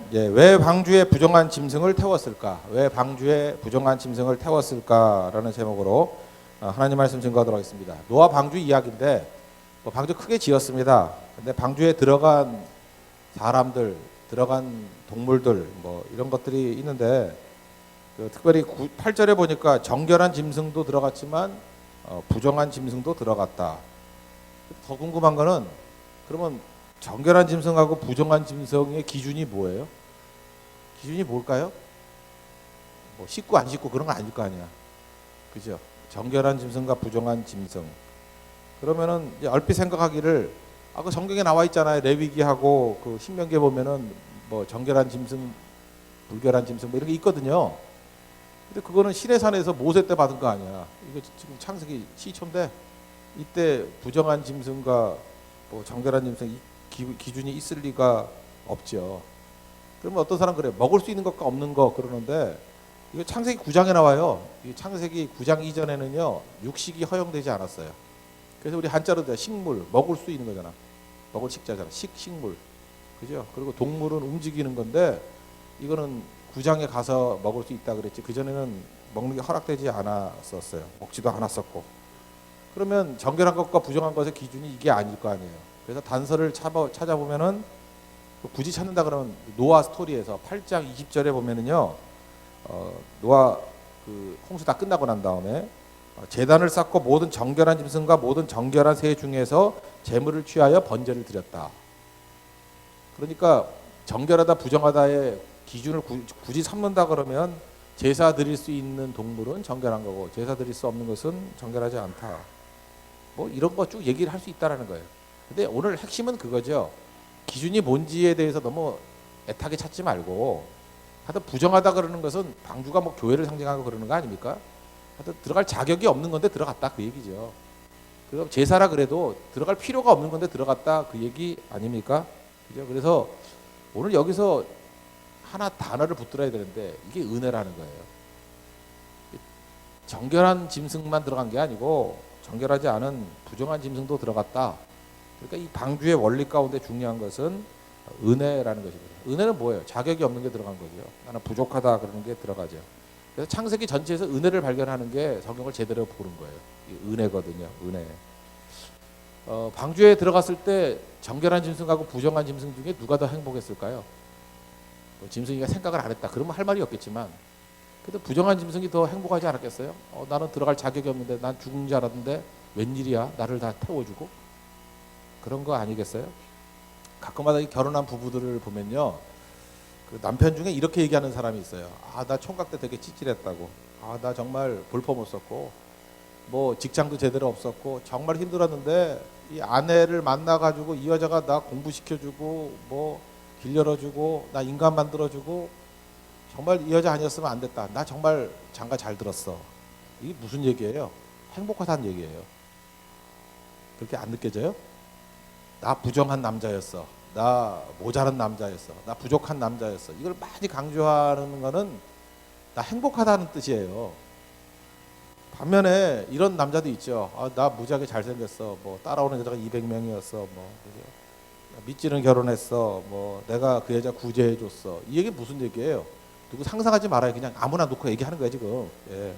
이제 왜 방주에 부정한 짐승을 태웠을까? 왜 방주에 부정한 짐승을 태웠을까라는 제목으로 하나님 말씀 증거하도록 하겠습니다. 노아 방주 이야기인데 뭐 방주 크게 지었습니다. 근데 방주에 들어간 사람들, 들어간 동물들 뭐 이런 것들이 있는데 특별히 8절에 보니까 정결한 짐승도 들어갔지만 부정한 짐승도 들어갔다. 더 궁금한 거는 그러면 정결한 짐승하고 부정한 짐승의 기준이 뭐예요? 기준이 뭘까요? 뭐 씻고 안 씻고 그런 거 아닐 거 아니야. 그죠? 정결한 짐승과 부정한 짐승. 그러면은 이제 얼핏 생각하기를 그 성경에 나와 있잖아요. 레위기하고 그 신명기에 보면은 뭐 정결한 짐승, 불결한 짐승 뭐 이런 게 있거든요. 근데 그거는 시내산에서 모세 때 받은 거 아니야. 이거 지금 창세기 시초인데 이때 부정한 짐승과 뭐 정결한 짐승 기준이 있을 리가 없죠. 그러면 어떤 사람 그래 먹을 수 있는 것과 없는 거 그러는데 이거 창세기 9장에 나와요. 이 창세기 9장 이전에는요 육식이 허용되지 않았어요. 그래서 우리 한자로 돼 식물 먹을 수 있는 거잖아. 먹을 식자잖아. 식물 그죠? 그리고 동물은 움직이는 건데 이거는 9장에 가서 먹을 수 있다 그랬지. 그 전에는 먹는 게 허락되지 않았었어요. 먹지도 않았었고. 그러면 정결한 것과 부정한 것의 기준이 이게 아닐 거 아니에요. 그래서 단서를 찾아보면은 굳이 찾는다 그러면 노아 스토리에서 8장 20절에 보면은요 노아 그 홍수 다 끝나고 난 다음에 제단을 쌓고 모든 정결한 짐승과 모든 정결한 새 중에서 제물을 취하여 번제를 드렸다. 그러니까 정결하다 부정하다의 기준을 굳이 삼는다 그러면 제사 드릴 수 있는 동물은 정결한 거고 제사 드릴 수 없는 것은 정결하지 않다. 뭐 이런 거 쭉 얘기를 할 수 있다라는 거예요. 근데 오늘 핵심은 그거죠. 기준이 뭔지에 대해서 너무 애타게 찾지 말고 하여튼 부정하다 그러는 것은 방주가 뭐 교회를 상징하고 그러는 거 아닙니까? 하여튼 들어갈 자격이 없는 건데 들어갔다 그 얘기죠. 그럼 제사라 그래도 들어갈 필요가 없는 건데 들어갔다 그 얘기 아닙니까? 그죠? 그래서 오늘 여기서 하나 단어를 붙들어야 되는데 이게 은혜라는 거예요. 정결한 짐승만 들어간 게 아니고 정결하지 않은 부정한 짐승도 들어갔다. 그러니까 이 방주의 원리 가운데 중요한 것은 은혜라는 것이거든요. 은혜는 뭐예요? 자격이 없는 게 들어간 거죠. 나는 부족하다 그러는 게 들어가죠. 그래서 창세기 전체에서 은혜를 발견하는 게 성경을 제대로 보는 거예요. 이 은혜거든요. 은혜. 방주에 들어갔을 때 정결한 짐승하고 부정한 짐승 중에 누가 더 행복했을까요? 짐승이가 생각을 안 했다. 그러면 할 말이 없겠지만 그래도 부정한 짐승이 더 행복하지 않았겠어요? 나는 들어갈 자격이 없는데 난 죽은 줄 알았는데 웬일이야? 나를 다 태워주고 그런 거 아니겠어요? 가끔마다 결혼한 부부들을 보면요 그 남편 중에 이렇게 얘기하는 사람이 있어요. 나 총각 때 되게 찌질했다고. 나 정말 볼품 없었고 뭐 직장도 제대로 없었고 정말 힘들었는데 이 아내를 만나가지고 이 여자가 나 공부시켜주고 뭐 길 열어주고 나 인간 만들어주고 정말 이 여자 아니었으면 안 됐다. 나 정말 장가 잘 들었어. 이게 무슨 얘기예요? 행복하다는 얘기예요. 그렇게 안 느껴져요? 나 부정한 남자였어. 나 모자란 남자였어. 나 부족한 남자였어. 이걸 많이 강조하는 거는 나 행복하다는 뜻이에요. 반면에 이런 남자도 있죠. 나 무지하게 잘생겼어. 뭐 따라오는 여자가 200명이었어. 뭐 믿지는 결혼했어. 뭐 내가 그 여자 구제해줬어. 이 얘기 무슨 얘기예요? 누구 상상하지 말아요. 그냥 아무나 놓고 얘기하는 거야 지금. 예.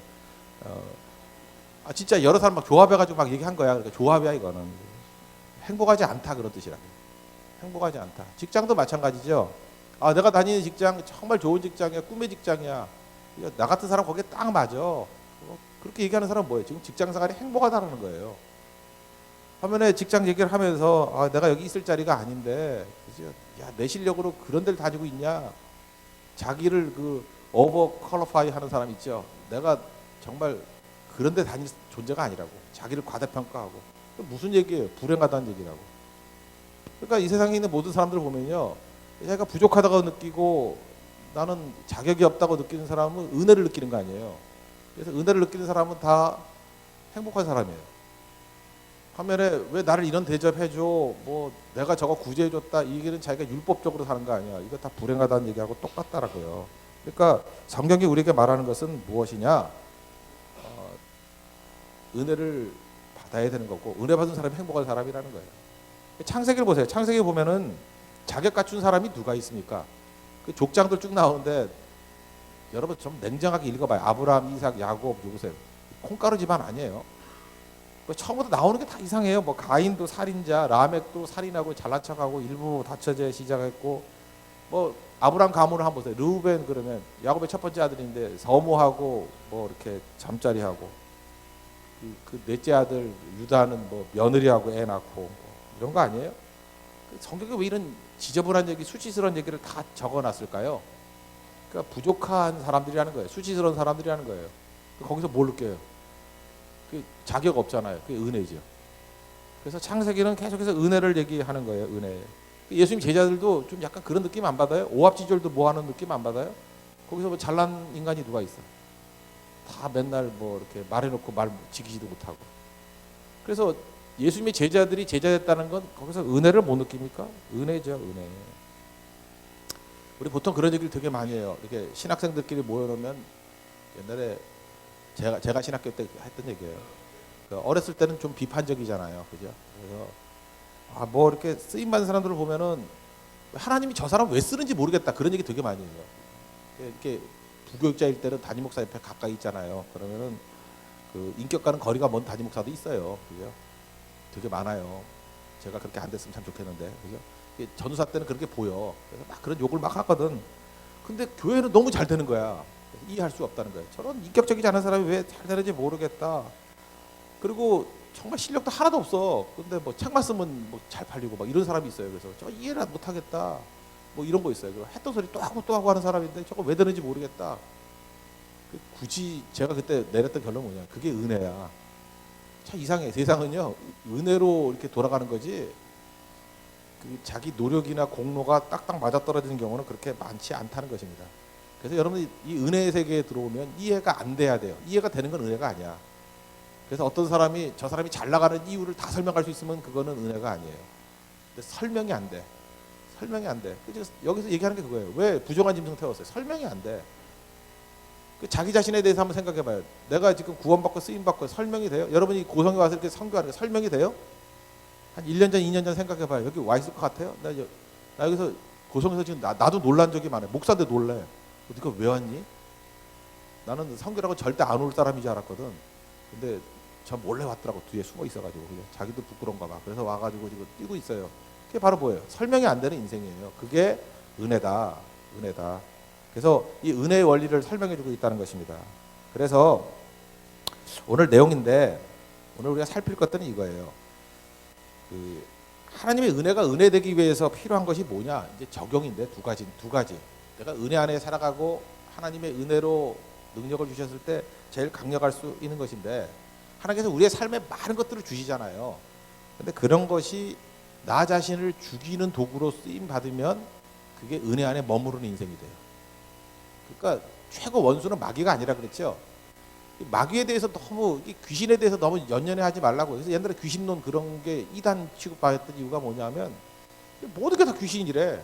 진짜 여러 사람 막 조합해가지고 막 얘기한 거야. 그러니까 조합이야 이거는. 행복하지 않다 그런 뜻이라고. 행복하지 않다. 직장도 마찬가지죠. 내가 다니는 직장 정말 좋은 직장이야. 꿈의 직장이야. 나 같은 사람 거기에 딱 맞아. 그렇게 얘기하는 사람은 뭐예요? 지금 직장생활이 행복하다는 거예요. 화면에 직장 얘기를 하면서 내가 여기 있을 자리가 아닌데 그죠? 야, 내 실력으로 그런 데를 다니고 있냐? 자기를 그 오버 퀄리파이 하는 사람 있죠. 내가 정말 그런 데 다닐 존재가 아니라고. 자기를 과대평가하고. 무슨 얘기예요? 불행하다는 얘기라고. 그러니까 이 세상에 있는 모든 사람들 보면요. 자기가 부족하다고 느끼고 나는 자격이 없다고 느끼는 사람은 은혜를 느끼는 거 아니에요. 그래서 은혜를 느끼는 사람은 다 행복한 사람이에요. 화면에 왜 나를 이런 대접해줘? 뭐 내가 저거 구제해줬다. 이 얘기는 자기가 율법적으로 사는 거 아니야. 이거 다 불행하다는 얘기하고 똑같다라고요. 그러니까 성경이 우리에게 말하는 것은 무엇이냐? 은혜를 받아야 되는 거고 은혜 받은 사람이 행복한 사람이라는 거예요. 창세기를 보세요. 창세기 보면은 자격 갖춘 사람이 누가 있습니까? 그 족장들 쭉 나오는데 여러분 좀 냉정하게 읽어봐요. 아브라함, 이삭, 야곱, 요셉. 콩가루 집안 아니에요. 처음부터 나오는 게 다 이상해요. 뭐 가인도 살인자, 라멕도 살인하고 잘난 척하고 일부 다처제 시작했고, 뭐 아브라함 가문을 한번 보세요. 르우벤 그러면 야곱의 첫 번째 아들인데 서모하고 뭐 이렇게 잠자리하고, 그 넷째 아들 유다는 뭐 며느리하고 애 낳고 뭐 이런 거 아니에요? 성경에 왜 이런 지저분한 얘기, 수치스러운 얘기를 다 적어놨을까요? 그러니까 부족한 사람들이라는 거예요. 수치스러운 사람들이라는 거예요. 거기서 뭘 느껴요? 그 자격 없잖아요. 그게 은혜죠. 그래서 창세기는 계속해서 은혜를 얘기하는 거예요. 은혜. 예수님 제자들도 좀 약간 그런 느낌 안 받아요? 오합지졸도 뭐 하는 느낌 안 받아요? 거기서 뭐 잘난 인간이 누가 있어? 다 맨날 뭐 이렇게 말해놓고 말 지키지도 못하고. 그래서 예수님의 제자들이 제자됐다는 건 거기서 은혜를 못 느낍니까? 은혜죠, 은혜. 우리 보통 그런 얘기를 되게 많이 해요. 이렇게 신학생들끼리 모여놓으면 옛날에 제가 신학교 때 했던 얘기예요. 어렸을 때는 좀 비판적이잖아요, 그죠? 그래서 뭐 이렇게 쓰임 받는 사람들을 보면은 하나님이 저 사람 왜 쓰는지 모르겠다 그런 얘기 되게 많이 해요. 이렇게 부교육자일 때는 담임 목사 옆에 가까이 있잖아요. 그러면은 그 인격과는 거리가 먼 담임 목사도 있어요, 그죠? 되게 많아요. 제가 그렇게 안 됐으면 참 좋겠는데, 그죠? 전우사 때는 그렇게 보여. 그래서 막 그런 욕을 막 하거든. 근데 교회는 너무 잘 되는 거야. 이해할 수 없다는 거예요. 저런 인격적이지 않은 사람이 왜 잘 되는지 모르겠다. 그리고 정말 실력도 하나도 없어. 근데 뭐 책만 쓰면 뭐 잘 팔리고 막 이런 사람이 있어요. 그래서 저 이해를 못 하겠다. 뭐 이런 거 있어요. 했던 소리 또 하고 또 하고 하는 사람인데 저거 왜 되는지 모르겠다. 굳이 제가 그때 내렸던 결론은 뭐냐? 그게 은혜야. 참 이상해. 세상은요 은혜로 이렇게 돌아가는 거지. 그 자기 노력이나 공로가 딱딱 맞아떨어지는 경우는 그렇게 많지 않다는 것입니다. 그래서 여러분이 이 은혜의 세계에 들어오면 이해가 안 돼야 돼요. 이해가 되는 건 은혜가 아니야. 그래서 어떤 사람이 저 사람이 잘 나가는 이유를 다 설명할 수 있으면 그거는 은혜가 아니에요. 근데 설명이 안 돼. 설명이 안 돼. 여기서 얘기하는 게 그거예요. 왜 부정한 짐승 태웠어요? 설명이 안 돼. 자기 자신에 대해서 한번 생각해봐요. 내가 지금 구원받고 쓰임받고 설명이 돼요? 여러분이 고성에 와서 이렇게 선교하는 게 설명이 돼요? 한 1년 전, 2년 전 생각해봐요. 여기 와 있을 것 같아요? 나 여기서 고성에서 지금 나도 놀란 적이 많아요. 목사인데 놀래. 네가 왜 왔니? 나는 선교라고 절대 안 올 사람인 줄 알았거든. 근데 저 몰래 왔더라고. 뒤에 숨어 있어가지고. 자기도 부끄러운가 봐. 그래서 와가지고 지금 뛰고 있어요. 그게 바로 뭐예요? 설명이 안 되는 인생이에요. 그게 은혜다. 은혜다. 그래서 이 은혜의 원리를 설명해주고 있다는 것입니다. 그래서 오늘 내용인데 오늘 우리가 살필 것들은 이거예요. 하나님의 은혜가 은혜되기 위해서 필요한 것이 뭐냐? 이제 적용인데 두 가지. 내가 은혜 안에 살아가고 하나님의 은혜로 능력을 주셨을 때 제일 강력할 수 있는 것인데 하나님께서 우리의 삶에 많은 것들을 주시잖아요. 근데 그런 것이 나 자신을 죽이는 도구로 쓰임 받으면 그게 은혜 안에 머무르는 인생이 돼요. 그러니까 최고 원수는 마귀가 아니라 그랬죠. 마귀에 대해서 너무 귀신에 대해서 너무 연연해하지 말라고. 그래서 옛날에 귀신론 그런 게 이단 취급받았던 이유가 뭐냐면 모든 게 다 귀신이래.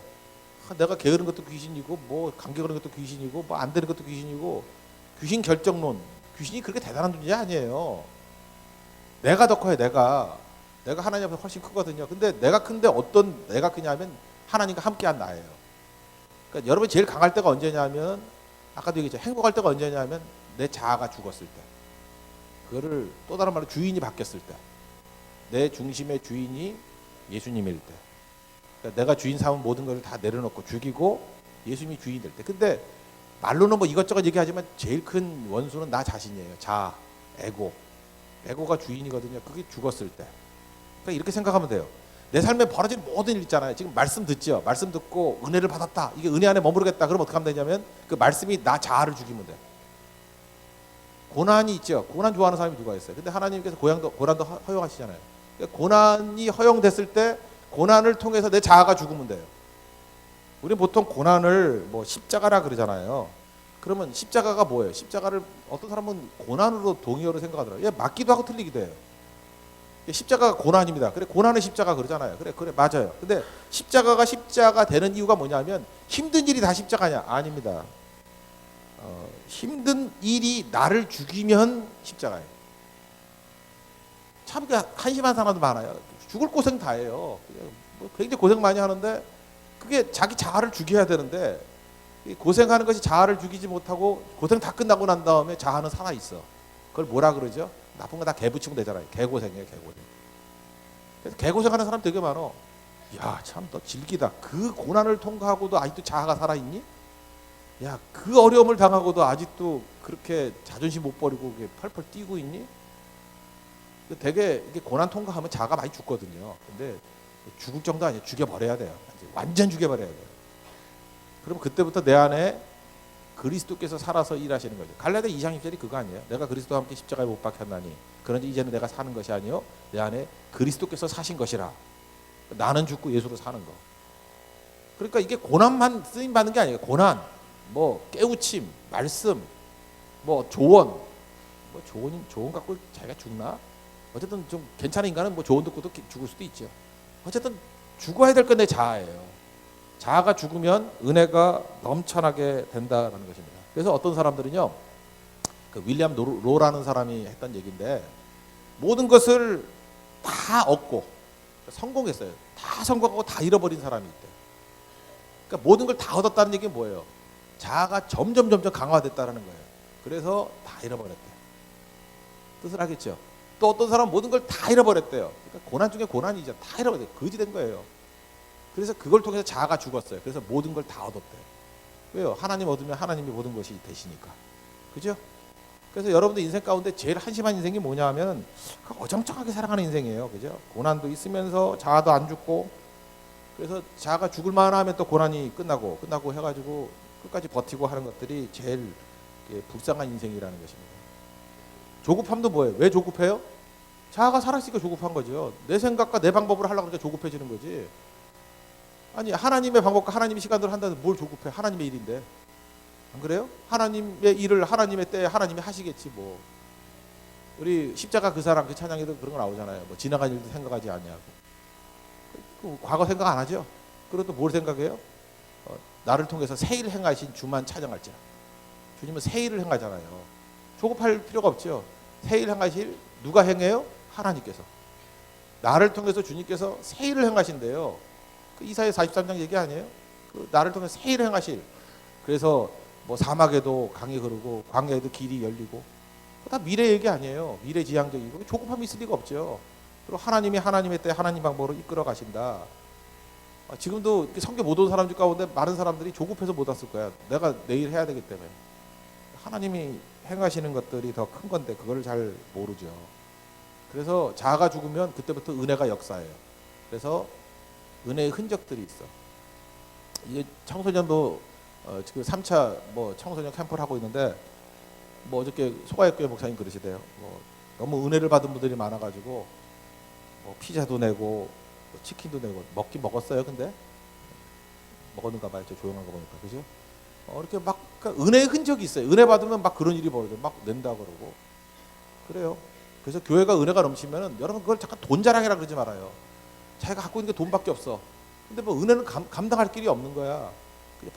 내가 게으른 것도 귀신이고 뭐 감기 걸린 것도 귀신이고 뭐 안 되는 것도 귀신이고 귀신 결정론. 귀신이 그렇게 대단한 존재 아니에요. 내가 더 커요. 내가 하나님 앞에 훨씬 크거든요. 근데 내가 큰데 어떤 내가 크냐면 하나님과 함께한 나예요. 그러니까 여러분 제일 강할 때가 언제냐면 아까도 얘기했죠. 행복할 때가 언제냐면 내 자아가 죽었을 때. 그거를 또 다른 말로 주인이 바뀌었을 때. 내 중심의 주인이 예수님일 때. 그러니까 내가 주인 삼은 모든 것을 다 내려놓고 죽이고 예수님이 주인이 될 때. 근데 말로는 뭐 이것저것 얘기하지만 제일 큰 원수는 나 자신이에요. 자아, 에고가 주인이거든요. 그게 죽었을 때. 그러니까 이렇게 생각하면 돼요. 내 삶에 벌어진 모든 일 있잖아요. 지금 말씀 듣죠. 말씀 듣고 은혜를 받았다. 이게 은혜 안에 머무르겠다. 그럼 어떻게 하면 되냐면 그 말씀이 나 자아를 죽이면 돼. 고난이 있죠. 고난 좋아하는 사람이 누가 있어요. 근데 하나님께서 고난도 허용하시잖아요. 그러니까 고난이 허용됐을 때 고난을 통해서 내 자아가 죽으면 돼요. 우리는 보통 고난을 뭐 십자가라 그러잖아요. 그러면 십자가가 뭐예요? 십자가를 어떤 사람은 고난으로 동의어로 생각하더라고요. 맞기도 하고 틀리기도 해요. 십자가가 고난입니다. 그래 고난의 십자가 그러잖아요. 그래 맞아요. 근데 십자가가 십자가 되는 이유가 뭐냐면 힘든 일이 다 십자가냐? 아닙니다. 힘든 일이 나를 죽이면 십자가예요. 참 한심한 사람도 많아요. 죽을 고생 다 해요. 뭐 굉장히 고생 많이 하는데 그게 자기 자아를 죽여야 되는데 이 고생하는 것이 자아를 죽이지 못하고 고생 다 끝나고 난 다음에 자아는 살아 있어. 그걸 뭐라 그러죠? 나쁜 거 다 개 붙이면 되잖아요. 개고생이에요, 개고생. 그래서 개고생하는 사람 되게 많어. 야, 참 너 질기다. 그 고난을 통과하고도 아직도 자아가 살아 있니? 야, 그 어려움을 당하고도 아직도 그렇게 자존심 못 버리고 펄펄 뛰고 있니? 되게 이게 고난 통과하면 자아가 많이 죽거든요. 근데 죽을 정도 아니에요. 죽여버려야 돼요. 완전 죽여버려야 돼요. 그럼 그때부터 내 안에 그리스도께서 살아서 일하시는 거죠. 갈라디아 2장 1절이 그거 아니에요. 내가 그리스도와 함께 십자가에 못 박혔나니 그런지 이제는 내가 사는 것이 아니요 내 안에 그리스도께서 사신 것이라. 나는 죽고 예수로 사는 거. 그러니까 이게 고난만 쓰임 받는 게 아니에요. 고난, 뭐 깨우침, 말씀, 뭐 조언, 뭐 조언 갖고 자기가 죽나? 어쨌든 좀 괜찮은 인간은 뭐 조언 듣고도 죽을 수도 있죠. 어쨌든 죽어야 될 건 내 자아예요. 자아가 죽으면 은혜가 넘쳐나게 된다는 것입니다. 그래서 어떤 사람들은요, 그 윌리엄 로라는 사람이 했던 얘기인데 모든 것을 다 얻고 성공했어요. 다 성공하고 다 잃어버린 사람이 있대. 그러니까 모든 걸 다 얻었다는 얘기는 뭐예요? 자아가 점점 강화됐다는 거예요. 그래서 다 잃어버렸대. 뜻을 하겠죠. 또 어떤 사람은 모든 걸 다 잃어버렸대요. 그러니까 고난 중에 고난이죠. 다 잃어버렸대요. 거지 된 거예요. 그래서 그걸 통해서 자아가 죽었어요. 그래서 모든 걸 다 얻었대요. 왜요? 하나님 얻으면 하나님이 모든 것이 되시니까. 그죠? 그래서 여러분들 인생 가운데 제일 한심한 인생이 뭐냐 하면 어정쩡하게 살아가는 인생이에요. 그죠? 고난도 있으면서 자아도 안 죽고, 그래서 자아가 죽을 만하면 또 고난이 끝나고 해가지고 끝까지 버티고 하는 것들이 제일 불쌍한 인생이라는 것입니다. 조급함도 뭐예요? 왜 조급해요? 자아가 살아있으니까 조급한 거죠. 내 생각과 내 방법으로 하려고 하니까 조급해지는 거지. 아니, 하나님의 방법과 하나님의 시간대로 한다는데 뭘 조급해? 하나님의 일인데. 안 그래요? 하나님의 일을 하나님의 때에 하나님이 하시겠지 뭐. 우리 십자가 그 사람 그 찬양에도 그런 거 나오잖아요. 뭐 지나간 일도 생각하지 않냐고. 과거 생각 안 하죠. 그래도 뭘 생각해요? 나를 통해서 새 일을 행하신 주만 찬양할지라. 주님은 새 일을 행하잖아요. 조급할 필요가 없죠. 새 일 행하실 누가 행해요? 하나님께서. 나를 통해서 주님께서 새 일을 행하신대요. 그 이사야 43장 얘기 아니에요? 그 나를 통해서 새 일을 행하실. 그래서 뭐 사막에도 강이 흐르고 광야에도 길이 열리고, 다 미래 얘기 아니에요. 미래지향적이고 조급함이 있을 리가 없죠. 그리고 하나님이 하나님의 때 하나님 방법으로 이끌어 가신다. 지금도 성경 못 온 사람들 가운데 많은 사람들이 조급해서 못 왔을 거야. 내가 내일 해야 되기 때문에. 하나님이 행하시는 것들이 더 큰 건데 그걸 잘 모르죠. 그래서 자아가 죽으면 그때부터 은혜가 역사해요. 그래서 은혜의 흔적들이 있어. 이게 청소년도 지금 3차 뭐 청소년 캠프를 하고 있는데, 뭐 어저께 소가역교회 목사님 그러시대요. 뭐 너무 은혜를 받은 분들이 많아가지고 뭐 피자도 내고 뭐 치킨도 내고, 먹긴 먹었어요. 근데 먹었는가 봐요. 저 조용한 거 보니까. 그죠? 이렇게 막 그러니까 은혜의 흔적이 있어요. 은혜 받으면 막 그런 일이 벌어져요. 막 낸다 그러고 그래요. 그래서 교회가 은혜가 넘치면은 여러분 그걸 잠깐 돈 자랑이라 그러지 말아요. 자기가 갖고 있는 게 돈밖에 없어. 근데 뭐 은혜는 감당할 길이 없는 거야.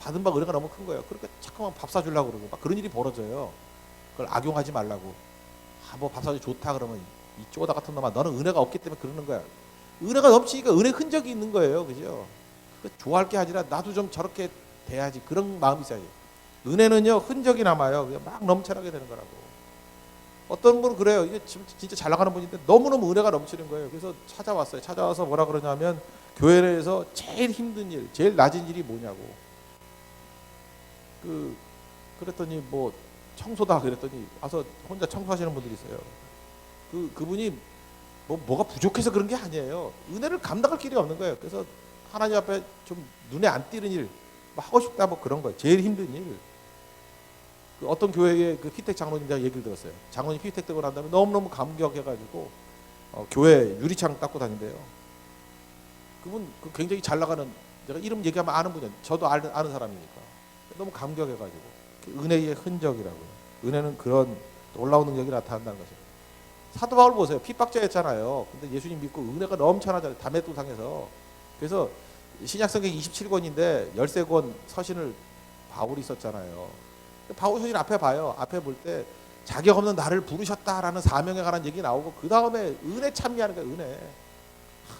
받은 바 은혜가 너무 큰 거예요. 그러니까 잠깐만 밥 사주려고 그러고 막 그런 일이 벌어져요. 그걸 악용하지 말라고. 뭐 밥 사주 좋다 그러면 이 쪼다 같은 놈아 너는 은혜가 없기 때문에 그러는 거야. 은혜가 넘치니까 은혜 흔적이 있는 거예요. 그죠? 좋아할 게 아니라 나도 좀 저렇게 돼야지, 그런 마음이 있어야지. 은혜는요 흔적이 남아요. 그냥 막 넘쳐나게 되는 거라고. 어떤 분은 그래요. 이게 진짜 잘 나가는 분인데 너무너무 은혜가 넘치는 거예요. 그래서 찾아왔어요. 찾아와서 뭐라 그러냐면 교회 내에서 제일 힘든 일, 제일 낮은 일이 뭐냐고. 그랬더니 뭐 청소다 그랬더니 와서 혼자 청소하시는 분들이 있어요. 그분이 뭐가 부족해서 그런 게 아니에요. 은혜를 감당할 길이 없는 거예요. 그래서 하나님 앞에 좀 눈에 안 띄는 일, 뭐 하고 싶다 뭐 그런 거예요. 제일 힘든 일. 어떤 교회의 그 피택 장로님 제가 얘기를 들었어요. 장로님 피택 되고 난 다음에 너무너무 감격해가지고 교회 유리창 닦고 다닌대요. 그분 굉장히 잘 나가는, 제가 이름 얘기하면 아는 분이에요. 저도 아는 사람이니까. 너무 감격해가지고. 은혜의 흔적이라고요. 은혜는 그런 놀라운 능력이 나타난다는 거죠. 사도 바울 보세요. 핍박자였잖아요. 근데 예수님 믿고 은혜가 넘쳐나잖아요. 담에도 당해서. 그래서 신약성경 27권인데 13권 서신을 바울이 썼잖아요. 바울 서신 앞에 봐요. 앞에 볼 때 자격 없는 나를 부르셨다라는 사명에 관한 얘기 나오고, 그 다음에 은혜 찬미하는 거예요.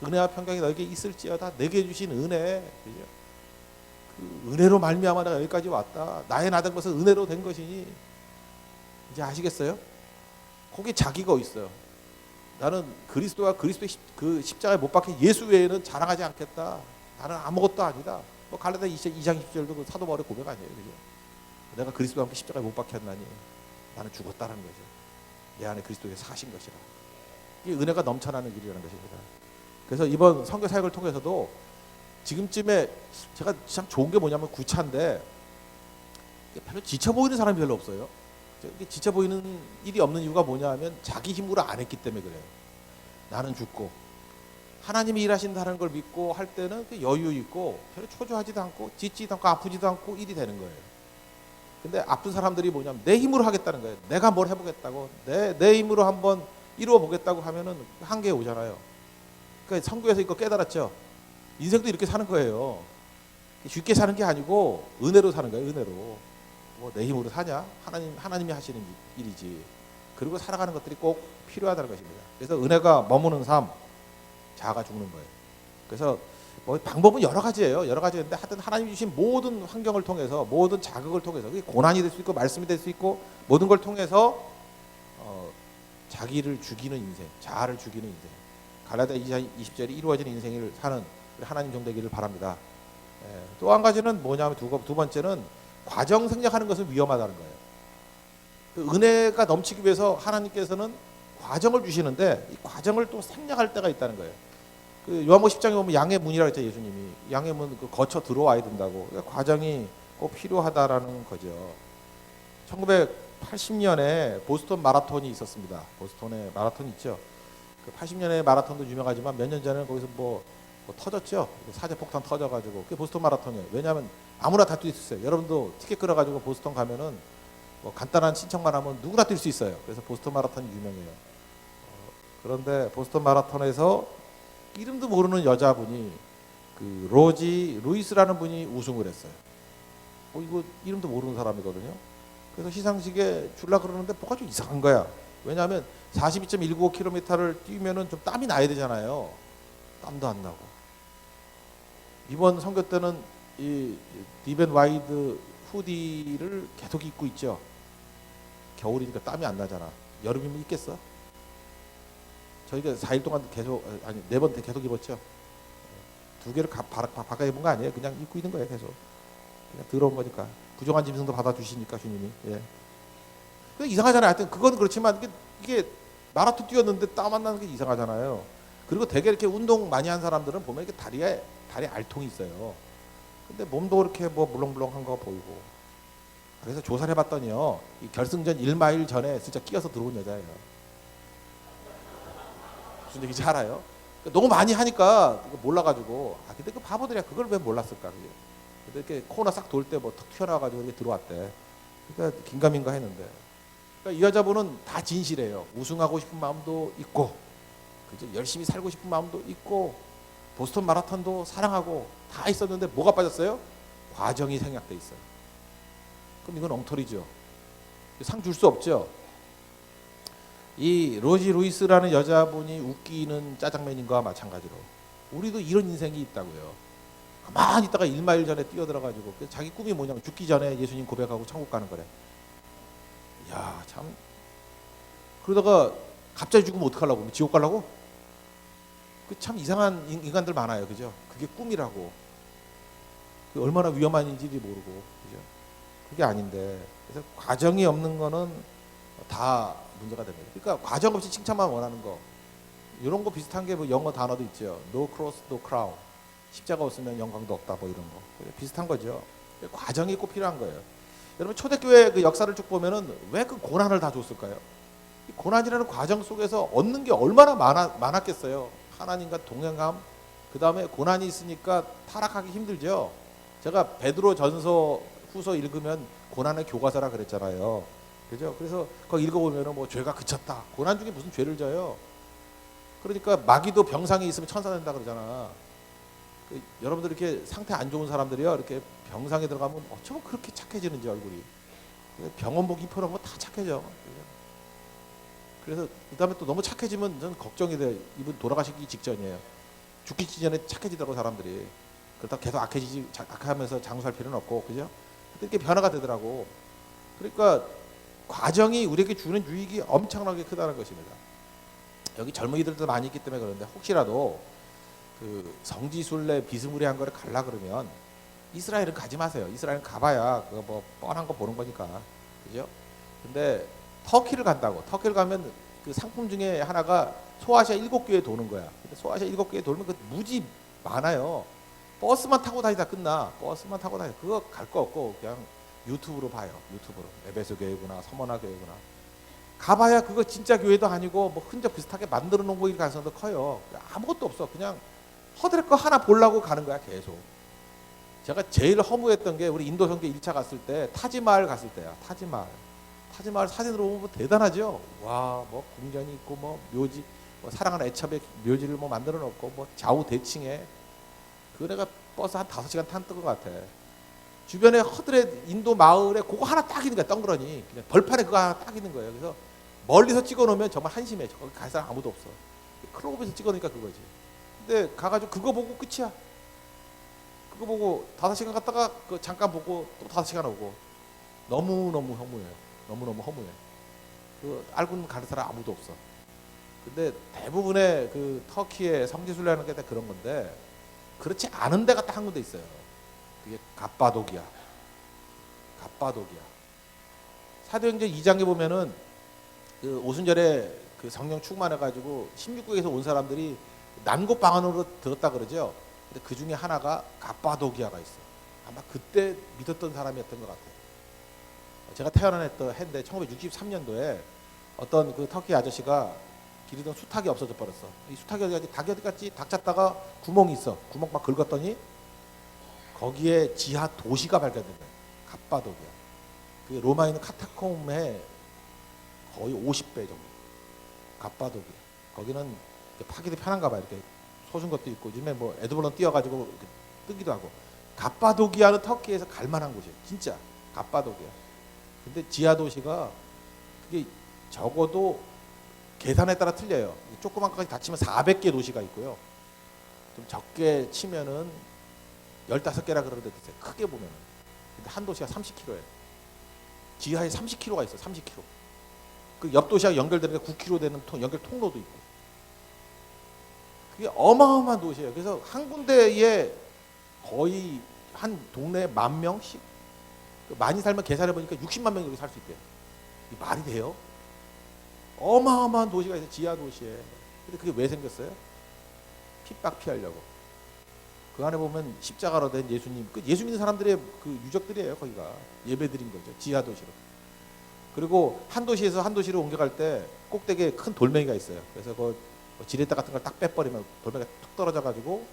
은혜와 평강이 너에게 있을지어다. 내게 주신 은혜. 그죠? 은혜로 말미암아 내가 여기까지 왔다. 나의 나된 것은 은혜로 된 것이니. 이제 아시겠어요? 거기에 자기가 있어요. 나는 그리스도와 그리스도의 그 십자가에 못 박힌 예수 외에는 자랑하지 않겠다. 나는 아무것도 아니다. 뭐 갈라디아 2장 20절도 그 사도 바울의 고백 아니에요, 그죠? 내가 그리스도와 함께 십자가에 못 박혔나니 나는 죽었다는 거죠. 내 안에 그리스도의 사신 것이라. 이게 은혜가 넘쳐나는 길이라는 것입니다. 그래서 이번 선교 사역을 통해서도 지금쯤에 제가 참 좋은 게 뭐냐면 구차인데 별로 지쳐 보이는 사람이 별로 없어요. 지쳐 보이는 일이 없는 이유가 뭐냐면 자기 힘으로 안 했기 때문에 그래요. 나는 죽고 하나님이 일하신다는 걸 믿고 할 때는 여유 있고 별로 초조하지도 않고 지치지도 않고 아프지도 않고 일이 되는 거예요. 근데 아픈 사람들이 뭐냐면 내 힘으로 하겠다는 거예요. 내가 뭘 해보겠다고 내 힘으로 한번 이루어 보겠다고 하면은 한계에 오잖아요. 그러니까 선교에서 이거 깨달았죠. 인생도 이렇게 사는 거예요. 쉽게 사는 게 아니고 은혜로 사는 거예요. 은혜로. 뭐 내 힘으로 사냐? 하나님이 하시는 일이지. 그리고 살아가는 것들이 꼭 필요하다는 것입니다. 그래서 은혜가 머무는 삶, 자아가 죽는 거예요. 그래서 뭐 방법은 여러 가지예요. 여러 가지인데 하여튼 하나님 주신 모든 환경을 통해서 모든 자극을 통해서 그게 고난이 될 수 있고 말씀이 될 수 있고 모든 걸 통해서 자기를 죽이는 인생, 자아를 죽이는 인생. 갈라디아 2장 20절이 이루어지는 인생을 사는 하나님 종 되기를 바랍니다. 또 한 가지는 뭐냐면 두 번째는 과정 생략하는 것은 위험하다는 거예요. 그 은혜가 넘치기 위해서 하나님께서는 과정을 주시는데 이 과정을 또 생략할 때가 있다는 거예요. 그 요한복음 10장에 보면 양의 문이라고 했죠. 예수님이 양의 문 거쳐 들어와야 된다고. 그러니까 과정이 꼭 필요하다라는 거죠. 1980년에 보스턴 마라톤이 있었습니다. 보스턴에 마라톤 있죠. 그 80년에 마라톤도 유명하지만 몇 년 전에는 거기서 뭐 터졌죠. 사제폭탄 터져가지고 그게 보스턴 마라톤이에요. 왜냐하면 아무나 다 뛸 수 있어요. 여러분도 티켓 끌어가지고 보스턴 가면은 뭐 간단한 신청만 하면 누구나 뛸 수 있어요. 그래서 보스턴 마라톤이 유명해요. 그런데 보스턴 마라톤에서 이름도 모르는 여자분이 그 로지 루이스라는 분이 우승을 했어요. 이거 이름도 모르는 사람이거든요. 그래서 시상식에 줄라 그러는데 뭐가 좀 이상한 거야. 왜냐하면 42.195km를 뛰면은 좀 땀이 나야 되잖아요. 땀도 안 나고. 이번 선교 때는 이 딥앤 와이드 후디를 계속 입고 있죠. 겨울이니까 땀이 안 나잖아. 여름이면 입겠어? 저희가 4일 동안 계속 아니 4번 계속 입었죠. 2개를 바꿔 입은 거 아니에요. 그냥 입고 있는 거예요. 계속. 그냥 더러운 거니까. 부정한 짐승도 받아주시니까 주님이. 예. 이상하잖아요. 하여튼 그건 그렇지만 이게 마라톤 뛰었는데 땀 안 나는 게 이상하잖아요. 그리고 되게 이렇게 운동 많이 한 사람들은 보면 이렇게 다리에 알통이 있어요. 근데 몸도 이렇게 뭐 물렁물렁한 거 보이고. 그래서 조사를 해봤더니요. 이 결승전 1마일 전에 진짜 끼어서 들어온 여자예요. 무슨 얘기인지 알아요? 너무 많이 하니까 몰라가지고. 근데 그 바보들이야. 그걸 왜 몰랐을까? 그게. 근데 이렇게 코너 싹 돌 때 뭐 턱 튀어나와가지고 이렇게 들어왔대. 그러니까 긴가민가 했는데. 그러니까 이 여자분은 다 진실해요. 우승하고 싶은 마음도 있고, 그죠? 열심히 살고 싶은 마음도 있고, 보스턴 마라톤도 사랑하고 다 있었는데 뭐가 빠졌어요? 과정이 생략돼 있어요. 그럼 이건 엉터리죠. 상 줄 수 없죠. 이 로지 루이스라는 여자분이 웃기는 짜장면인 거와 마찬가지로 우리도 이런 인생이 있다고요. 가만히 있다가 1마일 전에 뛰어들어가지고 자기 꿈이 뭐냐면 죽기 전에 예수님 고백하고 천국 가는 거래. 이야 참. 그러다가 갑자기 죽으면 어떡하려고? 지옥 가려고? 그 참 이상한 인간들 많아요. 그죠? 그게 꿈이라고. 그 얼마나 위험한 일인지 모르고. 그죠? 그게 아닌데. 그래서 과정이 없는 거는 다 문제가 됩니다. 그러니까 과정 없이 칭찬만 원하는 거. 이런 거 비슷한 게 뭐 영어 단어도 있죠. No cross, no crown. 십자가 없으면 영광도 없다. 뭐 이런 거. 비슷한 거죠. 과정이 꼭 필요한 거예요. 여러분 초대교회 그 역사를 쭉 보면은 왜 그 고난을 다 줬을까요? 이 고난이라는 과정 속에서 얻는 게 얼마나 많았겠어요. 하나님과 동행함. 그 다음에 고난이 있으니까 타락하기 힘들죠. 제가 베드로 전서 후서 읽으면 고난의 교과서라 그랬잖아요. 그죠? 그래서 거기 읽어보면 뭐 죄가 그쳤다. 고난 중에 무슨 죄를 져요? 그러니까 마귀도 병상에 있으면 천사 된다 그러잖아. 여러분들 이렇게 상태 안 좋은 사람들이요. 이렇게 병상에 들어가면 어쩌면 그렇게 착해지는지 얼굴이. 병원복 입혀놓은 거 다 착해져. 그래서 그다음에 또 너무 착해지면 저는 걱정이 돼요. 이분 돌아가시기 직전이에요. 죽기 전에 착해지더라고 사람들이. 그렇다고 계속 악해하면서 장수할 필요는 없고, 그죠? 이렇게 변화가 되더라고. 그러니까 과정이 우리에게 주는 유익이 엄청나게 크다는 것입니다. 여기 젊은이들도 많이 있기 때문에 그런데 혹시라도 그 성지순례 비스무리한 거를 갈라 그러면 이스라엘은 가지 마세요. 이스라엘은 가봐야 그거 뭐 뻔한 거 보는 거니까, 그죠? 근데 터키를 간다고. 터키를 가면 그 상품 중에 하나가 소아시아 7교회 도는 거야. 근데 소아시아 7교회 돌면 그 무지 많아요. 버스만 타고 다니다 끝나. 버스만 타고 다니. 그거 갈 거 없고 그냥 유튜브로 봐요. 유튜브로. 에베소 교회구나, 서머나 교회구나. 가봐야 그거 진짜 교회도 아니고 뭐 흔적 비슷하게 만들어 놓은 거일 가능성도 커요. 아무것도 없어. 그냥 허드렛 거 하나 보려고 가는 거야, 계속. 제가 제일 허무했던 게 우리 인도 선교 1차 갔을 때 타지마을 갔을 때야. 타지마을 사진으로 보면 대단하죠. 와, 뭐 궁전이 있고 뭐 묘지, 뭐 사랑하는 애첩의 묘지를 뭐 만들어 놓고 뭐 좌우 대칭에 그 내가 버스 한 5시간 탄 것 같아. 주변에 허드렛 인도 마을에 그거 하나 딱 있는 거야. 덩그러니 그냥 벌판에 그거 하나 딱 있는 거예요. 그래서 멀리서 찍어놓으면 정말 한심해. 거기 갈 사람 아무도 없어. 클로브에서 찍어놓으니까 그거지. 근데 가가지고 그거 보고 끝이야. 그거 보고 5시간 갔다가 그 잠깐 보고 또 5시간 오고. 너무너무 허무해요. 너무너무 허무해. 그 알고는 가는 사람 아무도 없어. 근데 대부분의 그 터키의 성지순례하는 게 다 그런 건데, 그렇지 않은 데가 딱 한 군데 있어요. 그게 갑바도기아. 사도행전 2장에 보면은 그 오순절에 그 성령 충만해가지고 16국에서 온 사람들이 남곳 방언으로 들었다 그러죠. 근데 그 중에 하나가 갑바도기아가 있어. 아마 그때 믿었던 사람이었던 것 같아요. 제가 태어난 해인데 1963년도에 어떤 그 터키 아저씨가 기르던 수탉이 없어져 버렸어. 이 수탉이 어디 갔지? 닭이 어디 갔지? 닭 찾다가 구멍이 있어. 구멍 막 긁었더니 거기에 지하 도시가 발견된 거예요. 갑바도기아. 그게 로마에 있는 카타콤의 거의 50배 정도. 갑바도기아. 거기는 파기도 편한가 봐. 이렇게 솟은 것도 있고 요즘에 뭐 에드블런 띄워가지고 뜨기도 하고. 갑바도기아는 터키에서 갈만한 곳이에요. 진짜 갑바도기아. 근데 지하 도시가 그게 적어도 계산에 따라 틀려요. 조그만 것까지 다 치면 400개 도시가 있고요. 좀 적게 치면은 15개라 그러는데 됐어요. 크게 보면은. 근데 한 도시가 30km예요. 지하에 30km가 있어. 30km. 그 옆 도시하고 연결되는 게 9km 되는 연결 통로도 있고. 그게 어마어마한 도시예요. 그래서 한 군데에 거의 한 동네에 10,000명씩, 많이 살면 계산해 보니까 60만 명이 여기 살 수 있대요. 이 말이 돼요? 어마어마한 도시가 있어요. 지하 도시에. 근데 그게 왜 생겼어요? 핍박 피하려고. 그 안에 보면 십자가로 된 예수님, 그 예수 믿는 사람들의 그 유적들이에요. 거기가 예배드린 거죠. 지하 도시로. 그리고 한 도시에서 한 도시로 옮겨갈 때 꼭대기에 큰 돌멩이가 있어요. 그래서 그 지렛대 같은 걸 딱 빼버리면 돌멩이가 툭 떨어져가지고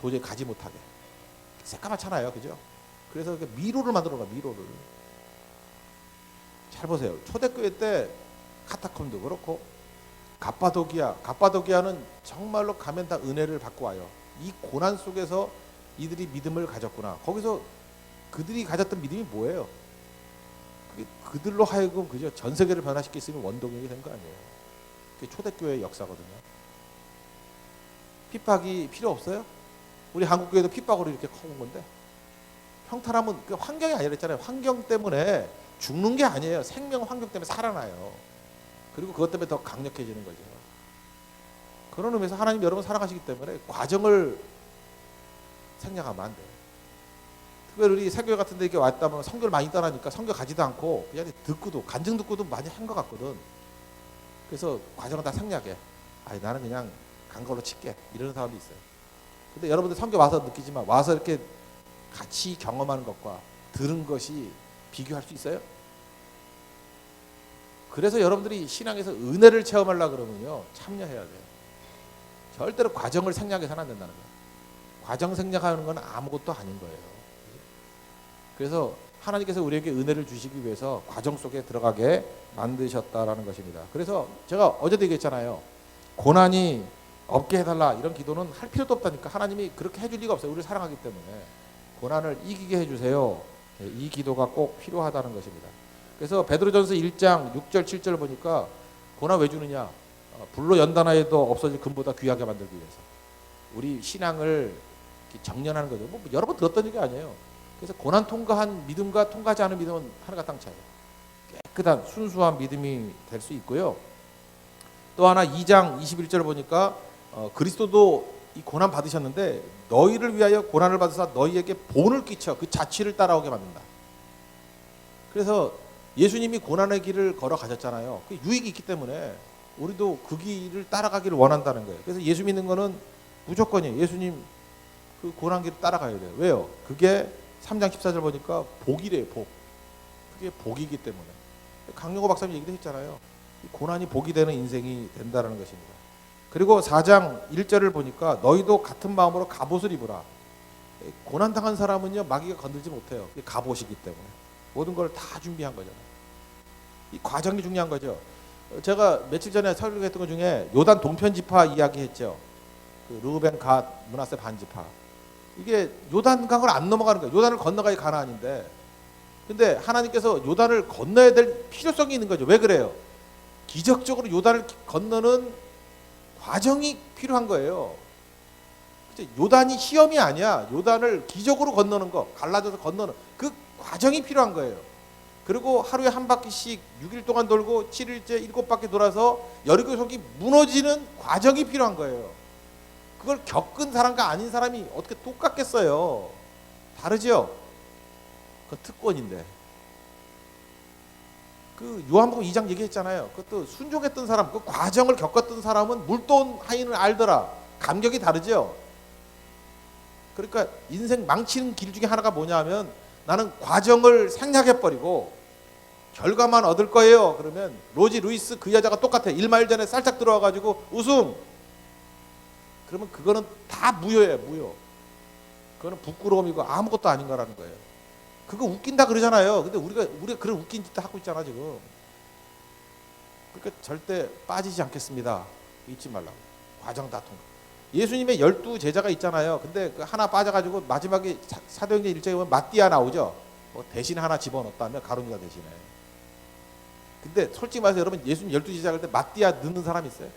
도저히 가지 못하게. 새까맣잖아요, 그죠? 그래서 미로를 만들어놔. 미로를. 잘 보세요. 초대교회 때 카타콤도 그렇고 갑바도기아는 정말로 가면 다 은혜를 받고 와요. 이 고난 속에서 이들이 믿음을 가졌구나. 거기서 그들이 가졌던 믿음이 뭐예요? 그게 그들로 하여금 그저 전 세계를 변화시킬 수 있는 원동력이 된 거 아니에요. 그게 초대교회의 역사거든요. 핍박이 필요 없어요? 우리 한국교회도 핍박으로 이렇게 커온 건데, 평탄하면 그 환경이 아니라 했잖아요. 환경 때문에 죽는 게 아니에요. 생명 환경 때문에 살아나요. 그리고 그것 때문에 더 강력해지는 거죠. 그런 의미에서 하나님 여러분 사랑하시기 때문에 과정을 생략하면 안 돼요. 특별히 우리 세교회 같은 데 이렇게 왔다면 성교를 많이 따라하니까 성교 가지도 않고 그냥 듣고도 간증 듣고도 많이 한 것 같거든. 그래서 과정을 다 생략해. 아니 나는 그냥 간 걸로 칠게. 이러는 사람도 있어요. 근데 여러분들 성교 와서 느끼지만 와서 이렇게 같이 경험하는 것과 들은 것이 비교할 수 있어요? 그래서 여러분들이 신앙에서 은혜를 체험하려고 그러면요, 참여해야 돼요. 절대로 과정을 생략해서는 안 된다는 거예요. 과정 생략하는 건 아무것도 아닌 거예요. 그래서 하나님께서 우리에게 은혜를 주시기 위해서 과정 속에 들어가게 만드셨다라는 것입니다. 그래서 제가 어제도 얘기했잖아요. 고난이 없게 해달라 이런 기도는 할 필요도 없다니까. 하나님이 그렇게 해줄 리가 없어요. 우리를 사랑하기 때문에. 고난을 이기게 해주세요. 이 기도가 꼭 필요하다는 것입니다. 그래서 베드로전서 1장 6절 7절 보니까 고난 왜 주느냐? 불로 연단하여도 없어질 금보다 귀하게 만들기 위해서. 우리 신앙을 정련하는 거죠. 뭐 여러 번 들었던 얘기 아니에요. 그래서 고난 통과한 믿음과 통과하지 않은 믿음은 하늘과 땅 차이. 깨끗한 순수한 믿음이 될 수 있고요. 또 하나 2장 21절 보니까 그리스도도 이 고난 받으셨는데 너희를 위하여 고난을 받으사 너희에게 본을 끼쳐 그 자취를 따라오게 만든다. 그래서 예수님이 고난의 길을 걸어가셨잖아요. 그 유익이 있기 때문에 우리도 그 길을 따라가기를 원한다는 거예요. 그래서 예수 믿는 거는 무조건이에요. 예수님 그 고난 길을 따라가야 돼요. 왜요? 그게 3장 14절 보니까 복이래요. 복. 그게 복이기 때문에. 강용호 박사님 얘기도 했잖아요. 고난이 복이 되는 인생이 된다는 것입니다. 그리고 4장 1절을 보니까 너희도 같은 마음으로 갑옷을 입으라. 고난당한 사람은요 마귀가 건들지 못해요. 갑옷이기 때문에 모든 걸 다 준비한 거잖아요. 이 과정이 중요한 거죠. 제가 며칠 전에 설교했던 것 중에 요단 동편 지파 이야기했죠. 그 르우벤, 갓, 므낫세 반지파. 이게 요단강을 안 넘어가는 거예요. 요단을 건너가야 가나안인데. 근데 하나님께서 요단을 건너야 될 필요성이 있는 거죠. 왜 그래요? 기적적으로 요단을 건너는 과정이 필요한 거예요. 요단이 시험이 아니야. 요단을 기적으로 건너는 거, 갈라져서 건너는 그 과정이 필요한 거예요. 그리고 하루에 한 바퀴씩 6일 동안 돌고 7일째 7바퀴 돌아서 여리고 성이 무너지는 과정이 필요한 거예요. 그걸 겪은 사람과 아닌 사람이 어떻게 똑같겠어요? 다르죠? 그 특권인데. 그 요한복음 2장 얘기했잖아요. 그것도 순종했던 사람, 그 과정을 겪었던 사람은 물돈 하인을 알더라. 감격이 다르죠. 그러니까 인생 망치는 길 중에 하나가 뭐냐면 나는 과정을 생략해버리고 결과만 얻을 거예요. 그러면 로지 루이스 그 여자가 똑같아. 1마일 전에 살짝 들어와가지고 우승. 그러면 그거는 다 무효예요. 무효. 그거는 부끄러움이고 아무것도 아닌 거라는 거예요. 그거 웃긴다 그러잖아요. 근데 우리가 그런 웃긴 짓도 하고 있잖아 지금. 그러니까 절대 빠지지 않겠습니다. 잊지 말라고. 과정 다 통과. 예수님의 12 제자가 있잖아요. 근데 그 하나 빠져가지고 마지막에 사도행전 1장에 보면 마띠아 나오죠. 뭐 대신 하나 집어넣었다면 가룟유다 대신에. 근데 솔직히 말해서 여러분 예수님 12 제자가 때 마띠아 넣는 사람 있어요?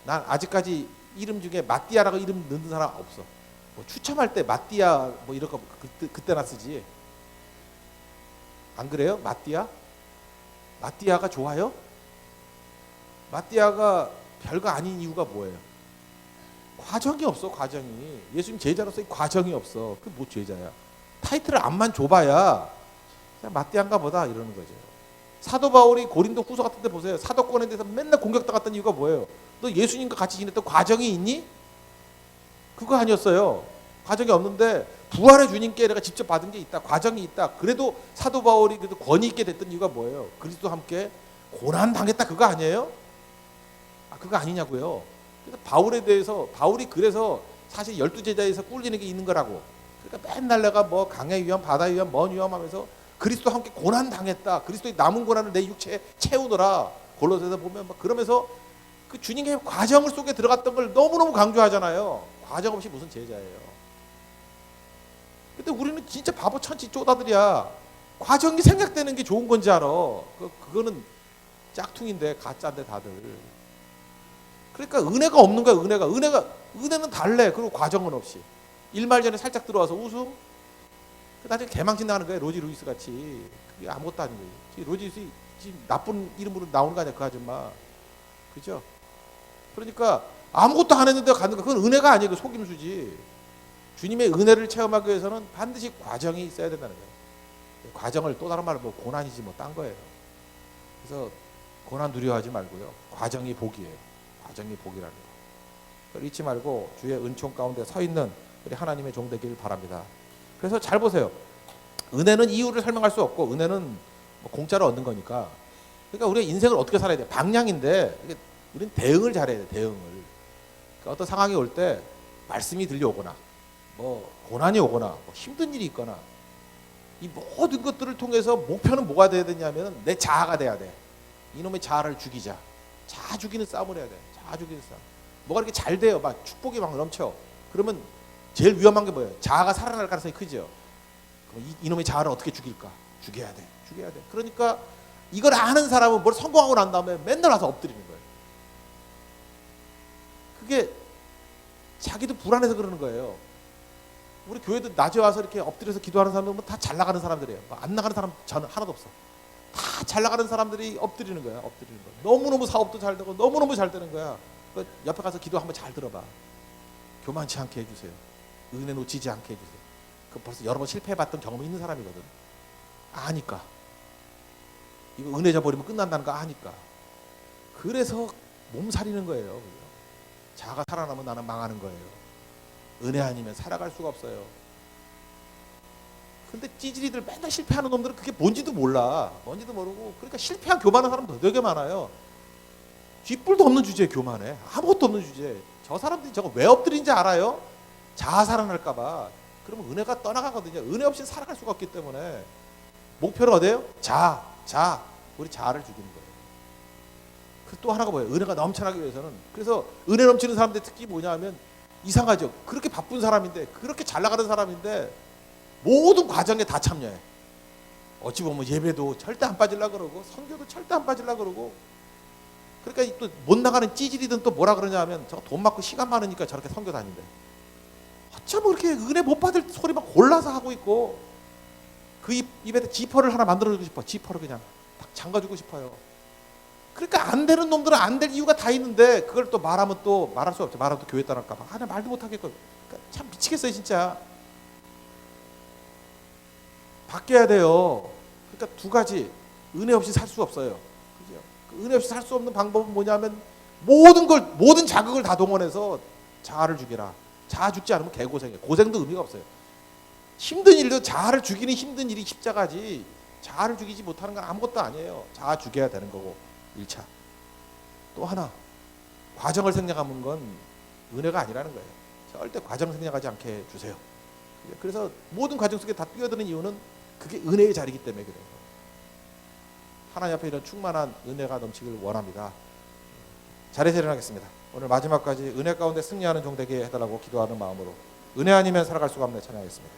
난 아직까지 이름 중에 마띠아라고 이름 넣는 사람 없어. 뭐 추첨할 때 마띠아 뭐 이런 거 그때나 쓰지. 안 그래요? 마띠아? 마띠아가 좋아요? 마띠아가 별거 아닌 이유가 뭐예요? 과정이 없어. 과정이. 예수님 제자로서의 과정이 없어. 그 뭐 제자야. 타이틀을 암만 줘봐야 그냥 마띠아인가 보다 이러는 거죠. 사도 바울이 고린도 후서 같은 데 보세요. 사도권에 대해서 맨날 공격당했던 이유가 뭐예요? 너 예수님과 같이 지냈던 과정이 있니? 그거 아니었어요. 과정이 없는데 부활의 주님께 내가 직접 받은 게 있다. 과정이 있다. 그래도 사도 바울이 그래도 권위 있게 됐던 이유가 뭐예요? 그리스도와 함께 고난 당했다. 그거 아니에요? 그거 아니냐고요. 그래서 바울에 대해서 바울이 그래서 사실 12제자에서 꿀리는 게 있는 거라고. 그러니까 맨날 내가 뭐 강의 위험, 바다 위험, 먼 위험하면서 그리스도와 함께 고난 당했다. 그리스도의 남은 고난을 내 육체에 채우노라. 골로새서 보면 막 그러면서 그 주님의 과정 속에 들어갔던 걸 너무너무 강조하잖아요. 과정 없이 무슨 제자예요. 근데 우리는 진짜 바보 천치 쪼다들이야. 과정이 생략되는 게 좋은 건지 알아. 그거는 짝퉁인데 가짜인데 다들. 그러니까 은혜가 없는 거야. 은혜는 달래. 그리고 과정은 없이. 1말 전에 살짝 들어와서 우승. 나중에 개망신 나가는 거야. 로지 루이스 같이. 그게 아무것도 아닌 거예요. 로지 루이스 지금 나쁜 이름으로 나오는 거 아니야. 그 아줌마. 그죠? 그러니까 아무것도 안 했는데 가는 거. 그건 은혜가 아니에요. 속임수지. 주님의 은혜를 체험하기 위해서는 반드시 과정이 있어야 된다는 거예요. 과정을 또 다른 말로 뭐 고난이지 뭐 딴 거예요. 그래서 고난 두려워하지 말고요. 과정이 복이에요. 과정이 복이라는 거. 잊지 말고 주의 은총 가운데 서 있는 우리 하나님의 종 되길 바랍니다. 그래서 잘 보세요. 은혜는 이유를 설명할 수 없고 은혜는 뭐 공짜로 얻는 거니까. 그러니까 우리가 인생을 어떻게 살아야 돼? 방향인데 우리는 대응을 잘해야 돼. 대응을. 그러니까 어떤 상황이 올 때 말씀이 들려오거나 뭐 고난이 오거나 뭐 힘든 일이 있거나 이 모든 것들을 통해서 목표는 뭐가 돼야 되냐면 내 자아가 돼야 돼. 이놈의 자아를 죽이자. 자아 죽이는 싸움을 해야 돼. 자아 죽이는 싸움. 뭐가 이렇게 잘 돼요. 막 축복이 막 넘쳐. 그러면 제일 위험한 게 뭐예요? 자아가 살아날 가능성이 크죠. 그럼 이놈의 자아를 어떻게 죽일까? 죽여야 돼. 죽여야 돼. 그러니까 이걸 아는 사람은 뭘 성공하고 난 다음에 맨날 와서 엎드리는 거예요. 그게 자기도 불안해서 그러는 거예요. 우리 교회도 낮에 와서 이렇게 엎드려서 기도하는 사람들은 다 잘 나가는 사람들이에요. 안 나가는 사람 저는 하나도 없어. 다 잘 나가는 사람들이 엎드리는 거야. 엎드리는 거. 너무너무 사업도 잘 되고 너무너무 잘 되는 거야. 옆에 가서 기도 한번 잘 들어봐. 교만치 않게 해주세요. 은혜 놓치지 않게 해주세요. 그 벌써 여러 번 실패해봤던 경험이 있는 사람이거든. 아니까. 이거 은혜 저버리면 끝난다는 거 아니까. 그래서 몸살이는 거예요. 자아가 살아나면 나는 망하는 거예요. 은혜 아니면 살아갈 수가 없어요. 근데 찌질이들 맨날 실패하는 놈들은 그게 뭔지도 몰라. 뭔지도 모르고. 그러니까 실패한 교만한 사람 되게 많아요. 쥐뿔도 없는 주제에 교만해. 아무것도 없는 주제에. 저 사람들이 저거 왜 엎드린지 알아요? 자아 살아날까 봐. 그러면 은혜가 떠나가거든요. 은혜 없이 살아갈 수가 없기 때문에. 목표는 어디예요? 자아. 우리 자아를 죽이는 거예요. 그 또 하나가 뭐예요? 은혜가 넘쳐나기 위해서는. 그래서 은혜 넘치는 사람들 특히 뭐냐 하면 이상하죠. 그렇게 바쁜 사람인데, 그렇게 잘 나가는 사람인데 모든 과정에 다 참여해. 어찌 보면 예배도 절대 안 빠지려고 그러고 선교도 절대 안 빠지려고 그러고. 그러니까 또 못 나가는 찌질이든 또 뭐라 그러냐 하면 저거 돈 많고 시간 많으니까 저렇게 선교 다닌대. 어쩜 그렇게 은혜 못 받을 소리만 골라서 하고 있고. 그 입에 지퍼를 하나 만들어주고 싶어. 지퍼를 그냥 딱 잠가주고 싶어요. 그러니까 안 되는 놈들은 안 될 이유가 다 있는데 그걸 또 말하면 또 말할 수 없죠. 말하면 또 교회 떠날까 봐. 나 말도 못 하겠고. 그러니까 참 미치겠어요 진짜. 바뀌어야 돼요. 그러니까 두 가지. 은혜 없이 살 수 없어요. 그죠? 그 은혜 없이 살 수 없는 방법은 뭐냐면 모든 자극을 다 동원해서 자아를 죽이라. 자아 죽지 않으면 개고생해. 고생도 의미가 없어요. 힘든 일도 자아를 죽이는 힘든 일이 십자가지. 자아를 죽이지 못하는 건 아무것도 아니에요. 자아 죽여야 되는 거고. 1차. 또 하나. 과정을 생략하는 건 은혜가 아니라는 거예요. 절대 과정 생략하지 않게 해주세요. 그래서 모든 과정 속에 다 뛰어드는 이유는 그게 은혜의 자리이기 때문에 그래요. 하나님 앞에 이런 충만한 은혜가 넘치길 원합니다. 자리에서 일어나겠습니다. 오늘 마지막까지 은혜 가운데 승리하는 종 되게 해달라고 기도하는 마음으로 은혜 아니면 살아갈 수가 없네 찬양하겠습니다.